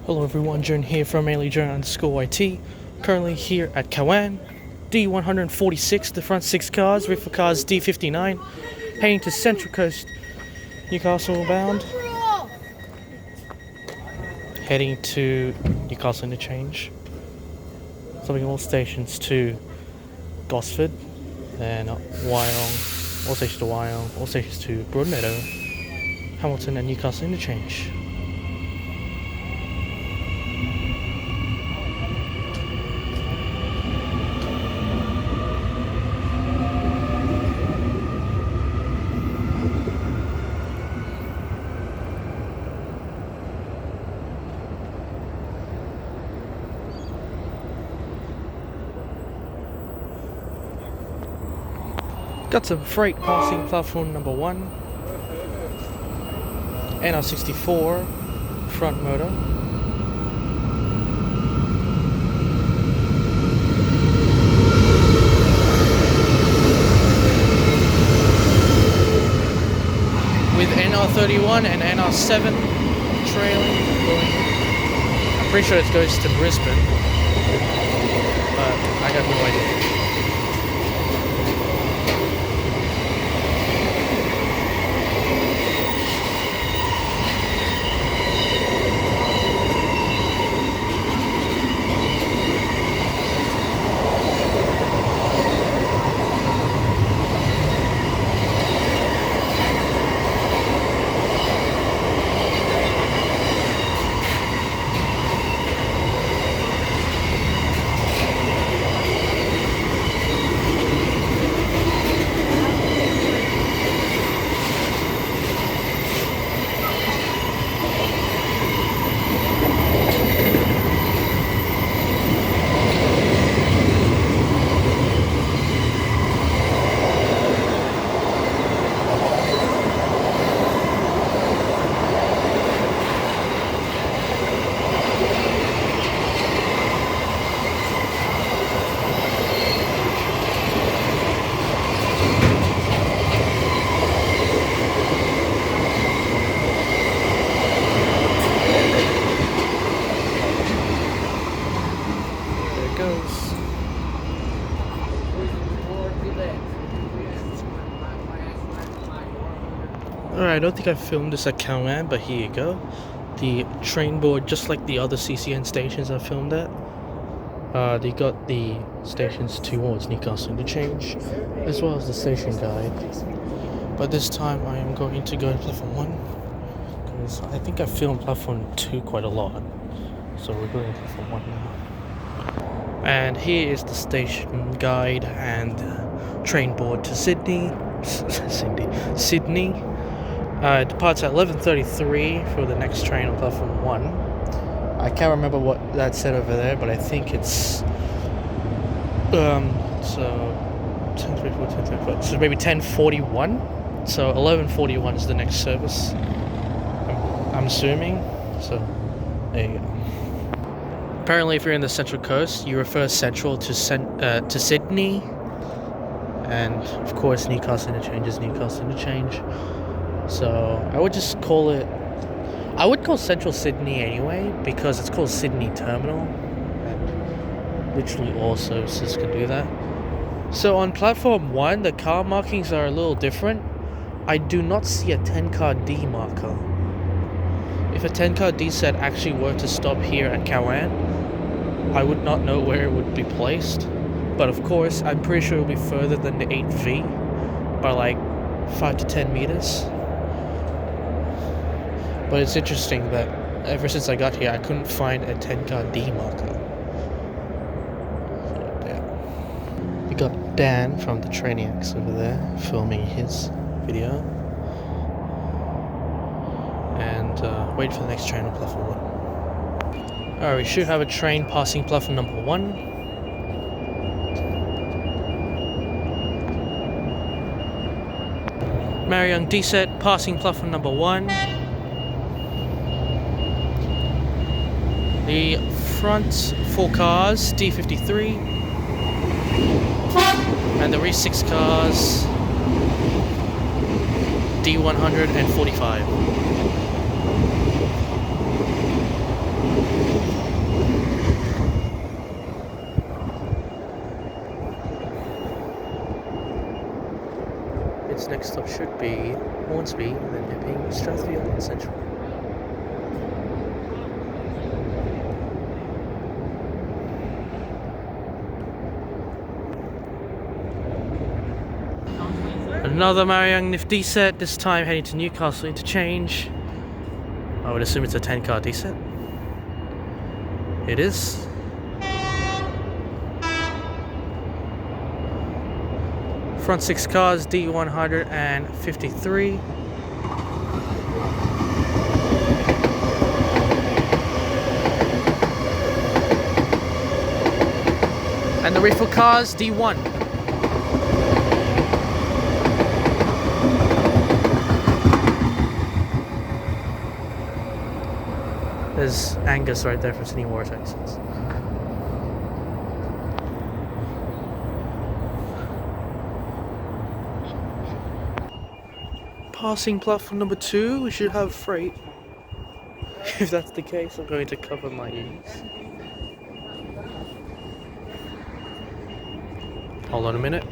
Hello everyone, Jern here from mainlyJern_YT. Currently here at Cowan, D146, the front 6 cars, rear 4 cars D59, heading to Central Coast, Newcastle bound. Heading to Newcastle Interchange. Stopping all stations to Gosford, then Wyong, all stations to Wyong, all stations to Broadmeadow, Hamilton and Newcastle Interchange. Got some freight passing platform number 1, NR64, front motor. With NR31 and NR7 trailing, going. I'm pretty sure it goes to Brisbane, but I have no idea. Alright, I don't think I filmed this at Cowan, but here you go. The train board, just like the other CCN stations I filmed at. They got the stations towards Newcastle Interchange, as well as the station guide. But this time I am going to go to platform 1, because I think I filmed platform 2 quite a lot. So we're going to platform 1 now. And here is the station guide and train board to Sydney. Sydney. It departs at 11:33 for the next train on platform 1. I can't remember what that said over there, but I think it's so maybe 10:41. So 11:41 is the next service. I'm assuming. So there you go. Apparently, if you're in the Central Coast, you refer Central to Sydney, and of course Newcastle Interchange is Newcastle Interchange. So I would just call it, I would call Central Sydney anyway, because it's called Sydney Terminal, and literally all services can do that. So on platform 1, the car markings are a little different. I do not see a 10 car D marker. If a 10 car D set actually were to stop here at Cowan, I would not know where it would be placed. But of course, I'm pretty sure it will be further than the 8V by like 5 to 10 meters. But it's interesting that ever since I got here, I couldn't find a 10 car D marker. So, yeah. We got Dan from the Trainiacs over there filming his video. And wait for the next train on platform 1. Alright, we should have a train passing platform number 1. Marion D set passing platform number 1. The front 4 cars, D53, and the rear 6 cars, D145. would be Hornsby, and then Epping, Strathfield, and Central. Another Mariang Nifty set, this time heading to Newcastle Interchange. I would assume it's a 10-car D set. It is. Front 6 cars, D153. And the refill cars, D1. There's Angus right there from Sydney War Texans. Passing platform number 2, we should have freight. If that's the case, I'm going to cover my ears. Hold on a minute.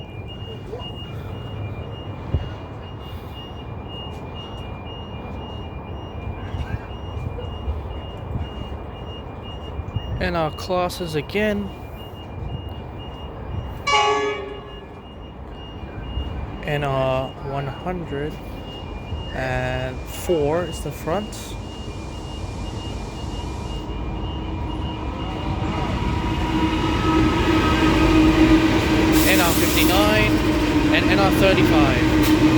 And our classes again. NR 104 is the front. NR 59 and NR 35.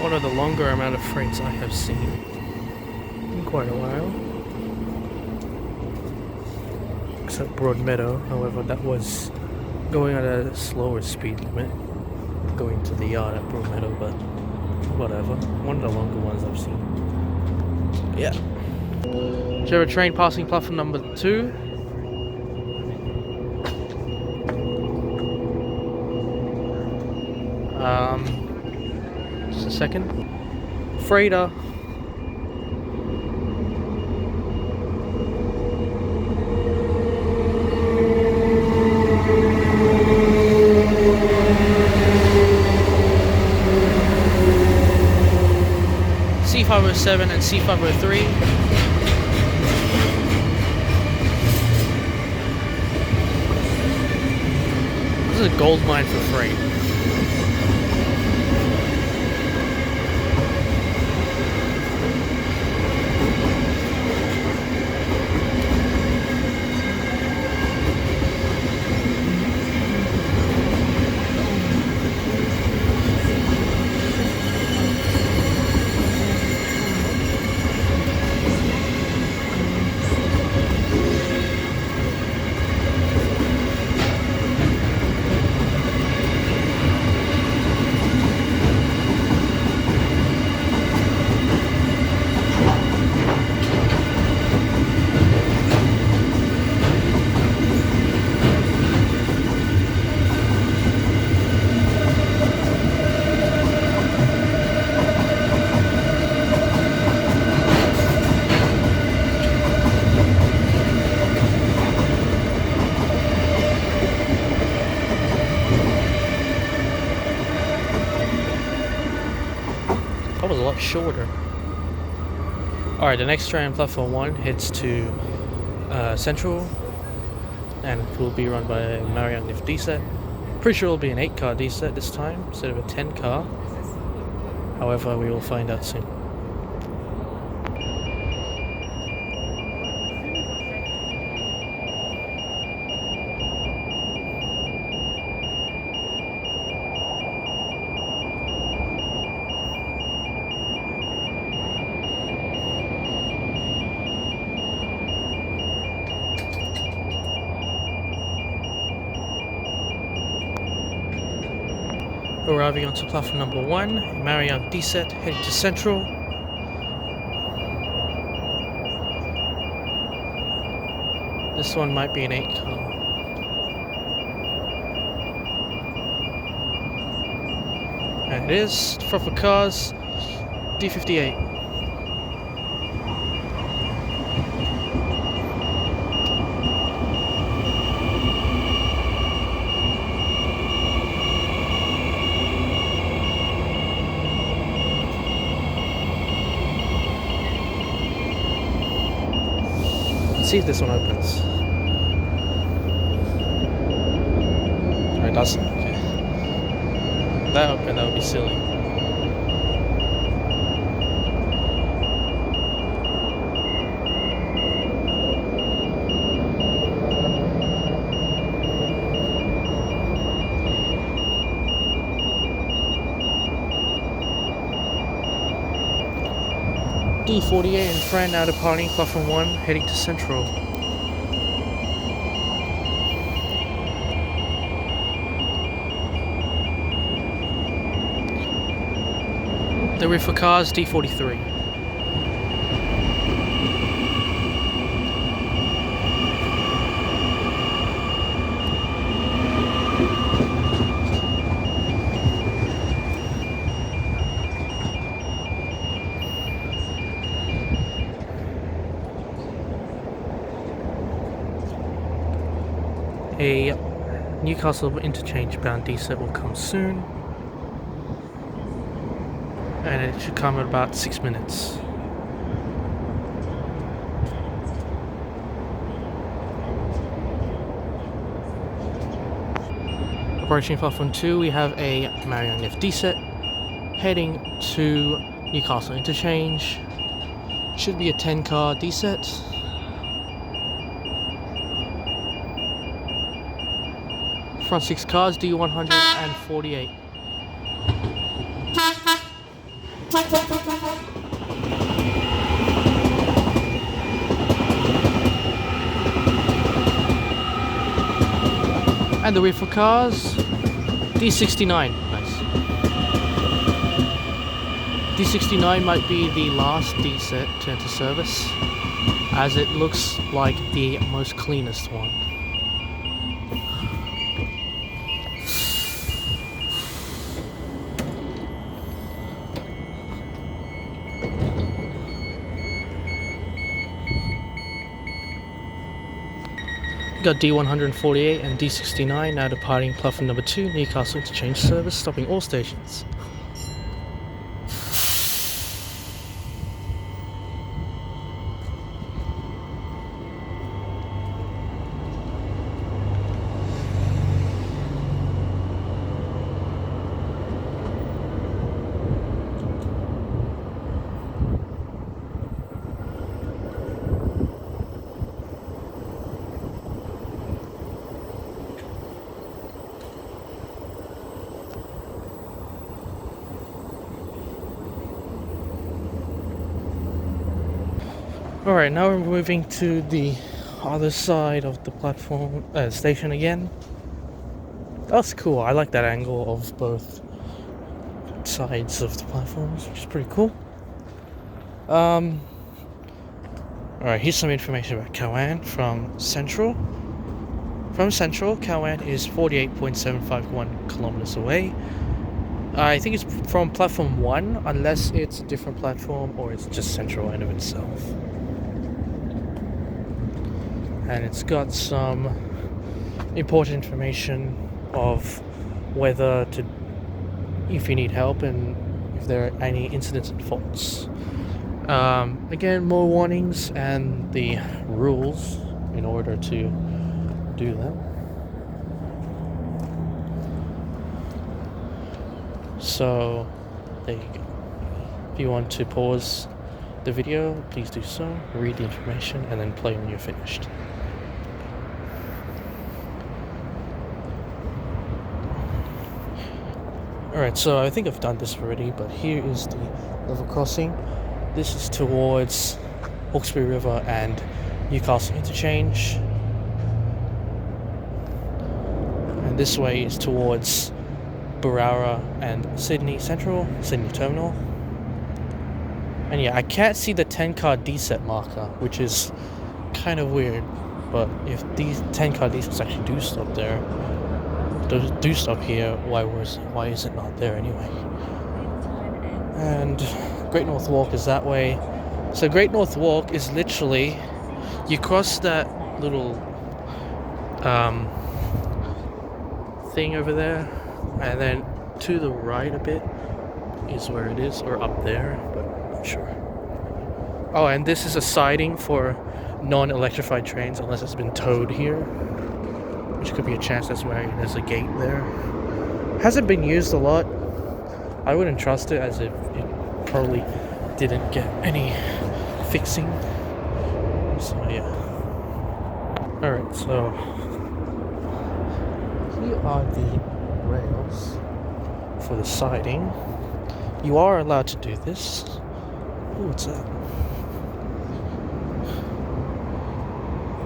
One of the longer amount of freights I have seen in quite a while. Except Broadmeadow, however, that was going at a slower speed limit, going to the yard at Broadmeadow, but whatever. One of the longer ones I've seen. Yeah. Jera train passing platform number 2. Just a second. Freighter. C507 and C503. This is a gold mine for freight. That was a lot shorter. Alright, the next train, platform 1, heads to Central, and it will be run by Marion Lift D-set. Pretty sure it'll be an 8-car D-set this time instead of a 10-car. However, we will find out soon. Arriving onto platform number 1, Marion D-set heading to Central. This one might be an 8-car. And it is, front for cars, D58. See if this one opens. Oh, it doesn't. Okay. If that opened, that would be silly. D48 and friend now departing platform 1, heading to Central. The rear for cars, D43. A Newcastle interchange bound D-set will come soon, and it should come in about 6 minutes. Approaching platform 2, we have a Marion Lift D-set heading to Newcastle interchange. Should be a 10-car D-set. Front 6 cars, D148. And the rear for cars, D69. Nice. D69 might be the last D-set to enter service, as it looks like the most cleanest one. Got D148 and D69 now departing platform number 2, Newcastle interchange service, stopping all stations. Alright, now we're moving to the other side of the platform, station again. That's cool, I like that angle of both sides of the platforms, which is pretty cool. Alright, here's some information about Cowan from Central. From Central, Cowan is 48.751 kilometers away. I think it's from platform 1, unless it's a different platform or it's just Central in of itself. And it's got some important information of whether to, if you need help and if there are any incidents and faults. Again, more warnings and the rules in order to do them. So there you go. If you want to pause the video, please do so, read the information, and then play when you're finished. Alright, so I think I've done this already, but here is the level crossing. This is towards Hawkesbury River and Newcastle Interchange. And this way is towards Barara and Sydney Central, Sydney Terminal. And yeah, I can't see the 10-car DSET marker, which is kind of weird. But if these 10-car DSETs actually do stop there, do stop here, why is it not there anyway? And Great North Walk is that way. So Great North Walk is literally, you cross that little thing over there, and then to the right a bit is where it is, or up there, but I'm not sure. Oh, and this is a siding for non-electrified trains unless it's been towed here, which could be a chance. That's why there's a gate there. Hasn't been used a lot. I wouldn't trust it, as if it probably didn't get any fixing. So yeah. Alright, so here are the rails for the siding. You are allowed to do this. Ooh, what's that?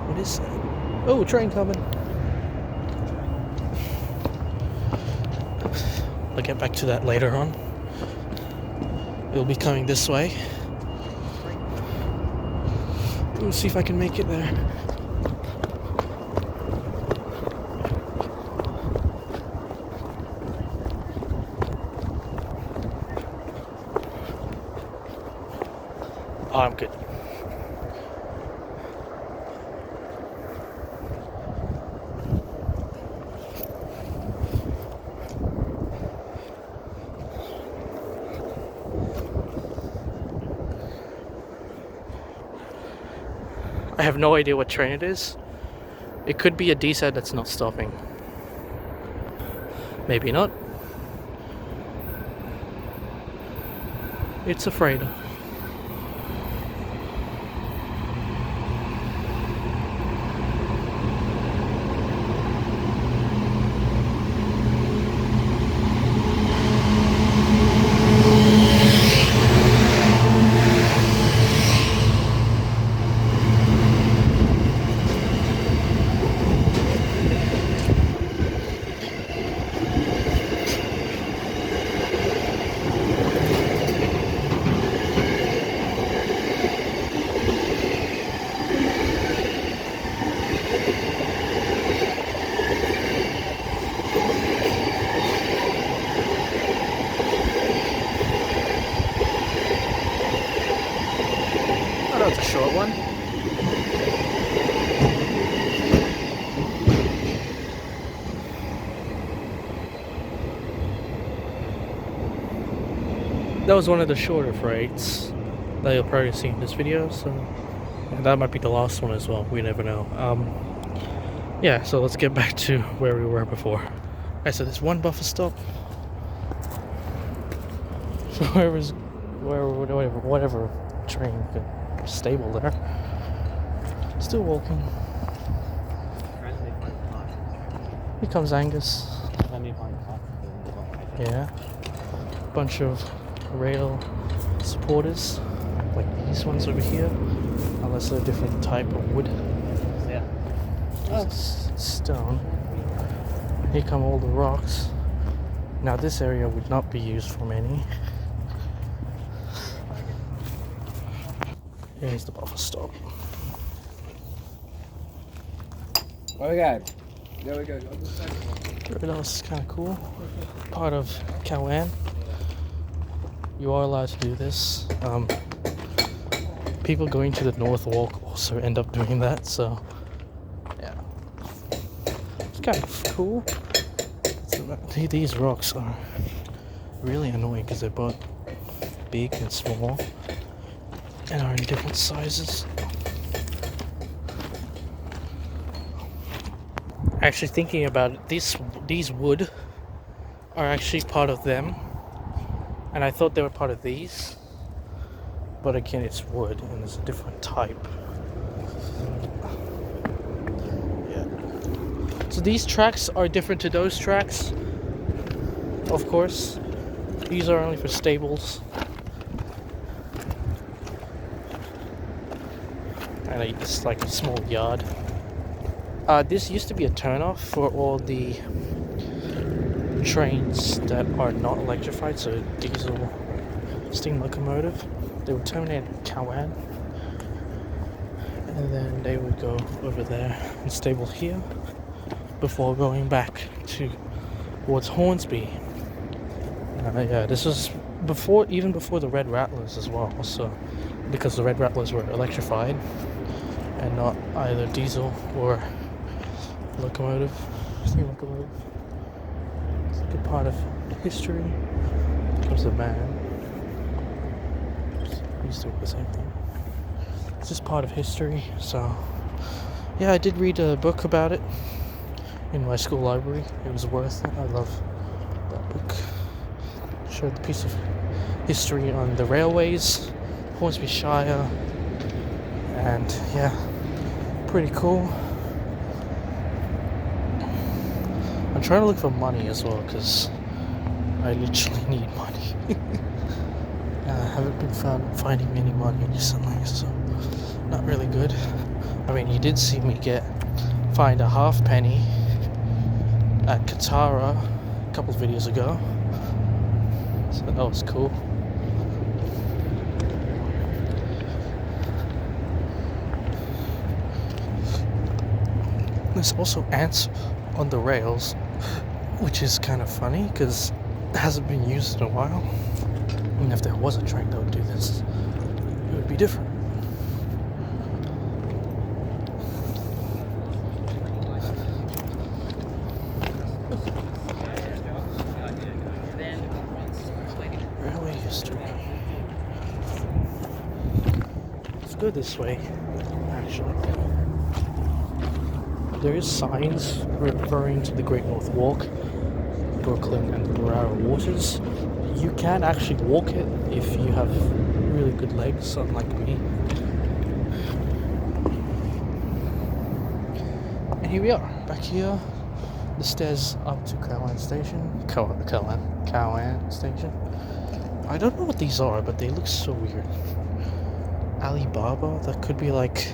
What is that? Oh, train coming. I'll get back to that later on. It'll be coming this way. We'll see if I can make it there. Oh, I'm good. I have no idea what train it is. It could be a DSET that's not stopping. Maybe not. It's a freighter. That's a short one. That was one of the shorter freights that you'll probably see in this video, so that might be the last one as well. We never know. Yeah, so let's get back to where we were before. Alright, so there's one buffer stop. So whatever train stable there. Still walking. Here comes Angus. Yeah. Bunch of rail supporters, like these ones over here, unless they're a different type of wood. Yeah. Oh. Stone. Here come all the rocks. Now this area would not be used for many. Here's the buffer stop. Okay. There we go. That was kind of cool. Part of Cowan. You are allowed to do this. People going to the North Walk also end up doing that, so yeah. It's kind of cool. These rocks are really annoying because they're both big and small, and are in different sizes. Actually, thinking about it, these wood are actually part of them, and I thought they were part of these, but again, it's wood and it's a different type. Yeah. So these tracks are different to those tracks, of course. These are only for stables. And it's like a small yard. This used to be a turnoff for all the trains that are not electrified, so diesel, steam locomotive. They would terminate at Cowan, and then they would go over there and stable here before going back towards Hornsby. Yeah, this was even before the Red Rattlers as well. So, because the Red Rattlers were electrified and not either diesel or steam locomotive. It's like a part of history. Comes the man. Used to do the same thing. It's just part of history. So, yeah, I did read a book about it in my school library. It was worth it. I love that book. Showed the piece of history on the railways, Hornsby Shire, and yeah, pretty cool. I'm trying to look for money as well because I literally need money. I haven't been finding any money recently, so not really good. I mean, you did see me find a halfpenny at Katara a couple of videos ago. So that was cool. There's also ants on the rails, which is kind of funny because it hasn't been used in a while. And if there was a train that would do this, it would be different. Railway history. Let's go this way, actually. There is signs referring to the Great North Walk, Brooklyn and the Barara Waters. You can actually walk it if you have really good legs, unlike me. And here we are, back here. The stairs up to Cowan Station. Cowan Station. I don't know what these are, but they look so weird. Alibaba? That could be like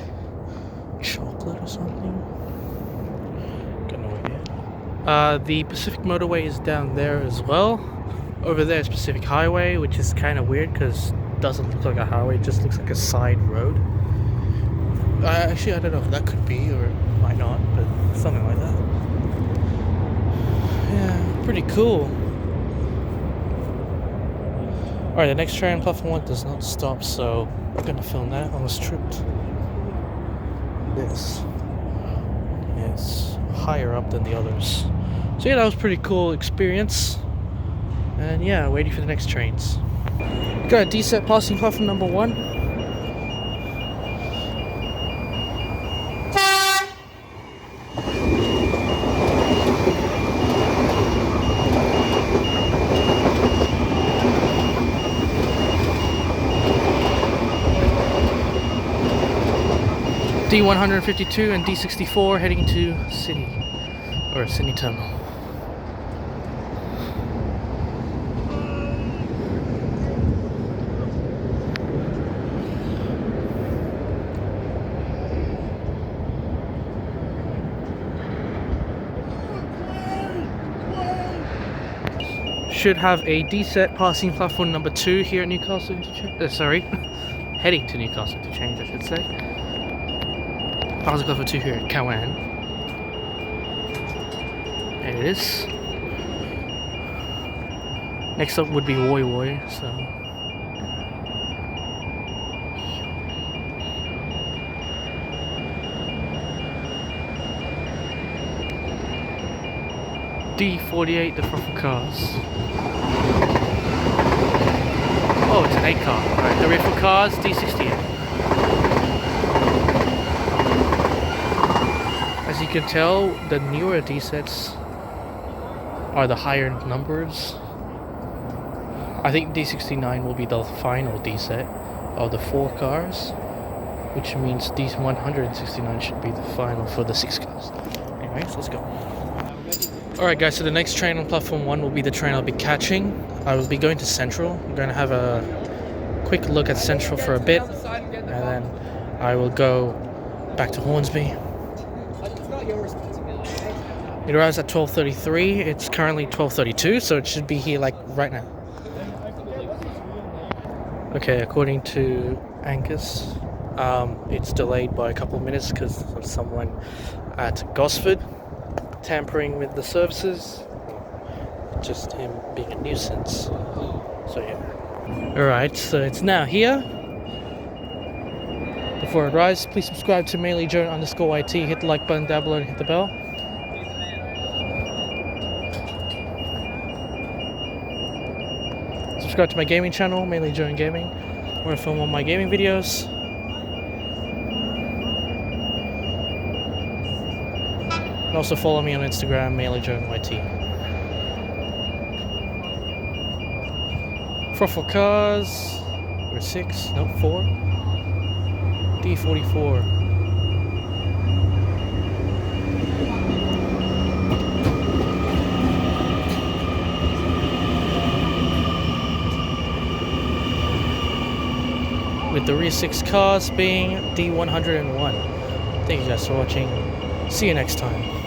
chocolate or something? Got no idea. The Pacific Motorway is down there as well. Over there is Pacific Highway, which is kind of weird because it doesn't look like a highway, it just looks like a side road. Actually, I don't know if that could be or might not, but something like that. Yeah, pretty cool. Alright, the next train on platform 1 does not stop, so I'm gonna film that. I almost tripped. This. It's higher up than the others. So yeah, that was a pretty cool experience. And yeah, waiting for the next trains. Got a D-set passing platform number 1. D152 and D64 heading to Sydney Terminal. Should have a D-set passing platform number 2 here at Newcastle Interchange. Heading to Newcastle Interchange, I should say. Passing platform 2 here at Cowan. There it is. Next up would be Woi Woi, so. D48, the front for cars. Oh, it's 2008 car. Alright, the rear for cars, D68. As you can tell, the newer D-sets are the higher numbers. I think D69 will be the final D-set of the 4 cars, which means D169 should be the final for the 6 cars. Anyways, let's go. Alright guys, so the next train on platform 1 will be the train I'll be catching. I will be going to Central. I'm going to have a quick look at Central for a bit, and then I will go back to Hornsby. It arrives at 12:33. It's currently 12:32, so it should be here like right now. Okay, according to Angus, it's delayed by a couple of minutes because of someone at Gosford tampering with the services. Just him being a nuisance. So yeah. Alright, so it's now here. Before it arrives, please subscribe to mainlyjoan_YT, hit the like button down below and hit the bell. Subscribe to my gaming channel, Mainly Joan Gaming, where I film all my gaming videos. And also follow me on Instagram, MainlyJoanYT. 4 cars, or 6, no, 4. D44. With the rear 6 cars being D101. Thank you guys for watching. See you next time.